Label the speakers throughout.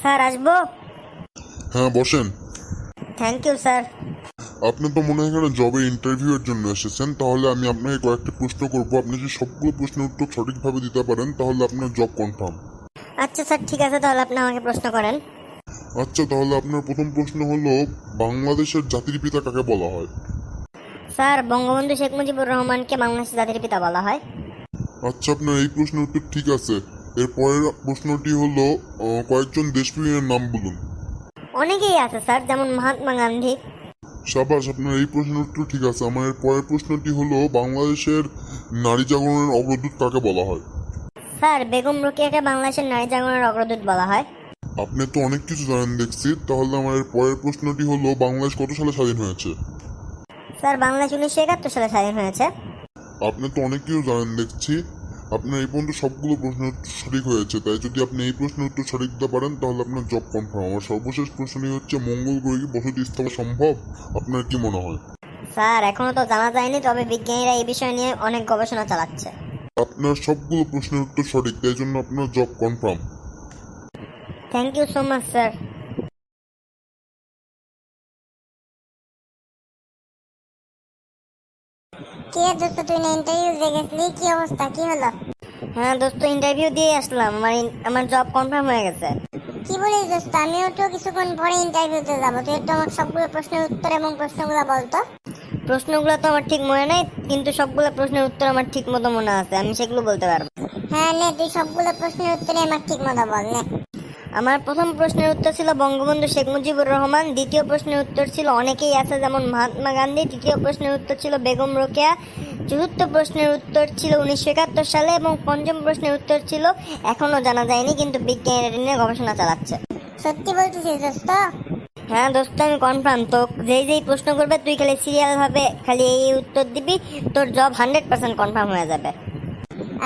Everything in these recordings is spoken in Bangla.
Speaker 1: স্যার আসবো?
Speaker 2: হ্যাঁ বসেন।
Speaker 1: Thank you sir.
Speaker 2: আপনি তো মনে হয় এখানে জবের ইন্টারভিউ এর জন্য এসেছেন, তাহলে আমি আপনাকে কয়েকটা প্রশ্ন করব। আপনি যদি সবগুলো প্রশ্নের উত্তর সঠিকভাবে দিতে পারেন তাহলে আপনার জব কনফার্ম।
Speaker 1: আচ্ছা স্যার, ঠিক আছে, তাহলে আপনি আমাকে প্রশ্ন করেন।
Speaker 2: আচ্ছা, তাহলে আপনার প্রথম প্রশ্ন হলো বাংলাদেশের জাতির পিতা কাকে বলা হয়?
Speaker 1: স্যার, বঙ্গবন্ধু শেখ মুজিবুর রহমানকে বাংলাদেশের জাতির পিতা বলা হয়।
Speaker 2: আচ্ছা, আপনার এই প্রশ্নের উত্তর ঠিক আছে। এর পরের প্রশ্নটি হলো কয়েকজন দেশপ্রেমীর নাম বলুন।
Speaker 1: অনেকেই আছে স্যার, যেমন মহাত্মা গান্ধী।
Speaker 2: সাবাস, আপনার এই প্রশ্নের উত্তর ঠিক আছে। আমার এর পরের প্রশ্নটি হলো বাংলাদেশের নারী জাগরণের অগ্রদূত কাকে বলা হয়?
Speaker 1: স্যার, বেগম রোকেয়াকে বাংলাদেশের নারী জাগরণের অগ্রদূত বলা হয়।
Speaker 2: আপনি তো অনেক কিছু জানেন দেখছি। তাহলে আমার এর পরের প্রশ্নটি হলো বাংলাদেশ কত সালে স্বাধীন হয়েছে?
Speaker 1: স্যার, বাংলাদেশ 1971 সালে স্বাধীন হয়েছে।
Speaker 2: আপনি তো অনেক কিছু জানেন দেখছি। আপনার এই পর্যন্ত সবগুলো প্রশ্নের উত্তর সঠিক হয়েছে, তাই যদি আপনি এই প্রশ্নের উত্তর সঠিক দিতে পারেন তাহলে আপনার জব কনফার্ম। আমার সর্বশেষ প্রশ্নটি হচ্ছে মঙ্গল গ্রহে কি বসতি স্থাপন সম্ভব? আপনার কি মনে হয়?
Speaker 1: স্যার, এখনো তো জানা যায়নি, তবে বিজ্ঞানীরা এই বিষয় নিয়ে অনেক গবেষণা চালাচ্ছে।
Speaker 2: আপনার সবগুলো প্রশ্নের উত্তর সঠিক, তাই জন্য আপনার job confirm.
Speaker 1: Thank you so much sir.
Speaker 3: কি রে দোস্ত, তুই না ইন্টারভিউ দিয়ে গেছিলি? কি অবস্থা, কি হলো?
Speaker 1: হ্যাঁ দোস্ত, ইন্টারভিউ দিয়ে আসলাম, আমার জব কনফার্ম হয়ে গেছে।
Speaker 3: কি বলিস দোস্ত, আমিও তো কিছুক্ষণ পরে ইন্টারভিউতে যাবো। তুই একটু আমার সবগুলো প্রশ্নের উত্তর এবং প্রশ্নগুলো বলতো।
Speaker 1: প্রশ্নগুলো তো আমার ঠিক মনে নেই, কিন্তু সবগুলো প্রশ্নের উত্তর আমার ঠিক মতো মনে আছে, আমি সেগুলো বলতে পারবো।
Speaker 3: হ্যাঁ নে, তুই সবগুলো প্রশ্নের উত্তরে আমার ঠিক মতো বল নে।
Speaker 1: আমার প্রথম প্রশ্নের উত্তর ছিল বঙ্গবন্ধু শেখ মুজিবুর রহমান। দ্বিতীয় প্রশ্নের উত্তর ছিল অনেকেই আছে, যেমন মহাত্মা গান্ধী। তৃতীয় প্রশ্নের উত্তর ছিল বেগম রোকেয়া। চতুর্থ প্রশ্নের উত্তর ছিল 1971 সালে, এবং পঞ্চম প্রশ্নের উত্তর ছিল এখনো জানা যায়নি, কিন্তু বিজ্ঞানীরা নিয়ে গবেষণা চালাচ্ছে।
Speaker 3: সত্যি বলতেছিস দোস্ত?
Speaker 1: হ্যাঁ দোস্ত, আমি কনফার্ম। তো যেই প্রশ্ন করবে তুই খালি সিরিয়াল ভাবে খালি এই উত্তর দিবি, তোর জব 100% কনফার্ম হয়ে যাবে।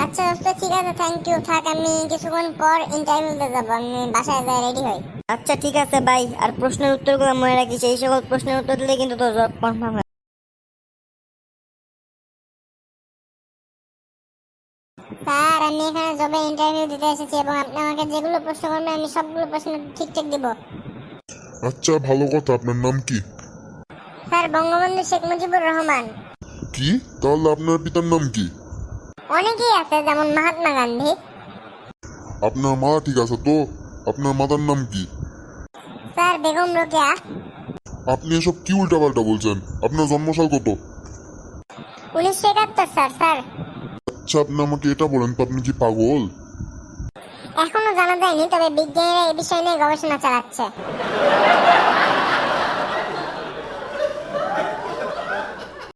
Speaker 3: আচ্ছা দোস্ত, ঠিক আছে, থ্যাংক ইউ। থাক, আমি কিছুক্ষণ পর ইন্টারভিউতে যাবো, আমি বাসায় যাই রেডি হই।
Speaker 1: আচ্ছা ঠিক আছে ভাই, আর প্রশ্নের উত্তরগুলো মনে রাখিস। এই সকল প্রশ্নের উত্তর দিলে কিন্তু তোর জব কনফার্ম হয়।
Speaker 3: স্যার, আমি এখানে জবে ইন্টারভিউ দিতে এসেছি এবং আপনি আমাকে যেগুলো প্রশ্ন করবেন আমি সবগুলো প্রশ্ন ঠিকঠাক দিব।
Speaker 2: আচ্ছা, ভালো কথা। আপনার নাম কি?
Speaker 3: স্যার, বঙ্গবন্ধু শেখ মুজিবুর রহমান।
Speaker 2: কি? তাহলে আপনার পিতার নাম কি?
Speaker 3: অনেকেই আছে, যেমন মহাত্মা গান্ধী।
Speaker 2: আপনার মা ঠিক আছে তো? আপনার মাতার নাম কি?
Speaker 3: স্যার, বেগম রোকেয়া।
Speaker 2: আপনি এসব কি উল্টাপাল্টা বলছেন? আপনার জন্মসাল কত?
Speaker 3: 1971 স্যার। স্যার,
Speaker 2: আচ্ছা, আপনি আমাকে এটা বলেন তো, আপনি কি পাগল?
Speaker 3: এখনো জানা যায়নি, তবে বিজ্ঞানীরা এই বিষয় নিয়ে গবেষণা চালাচ্ছে।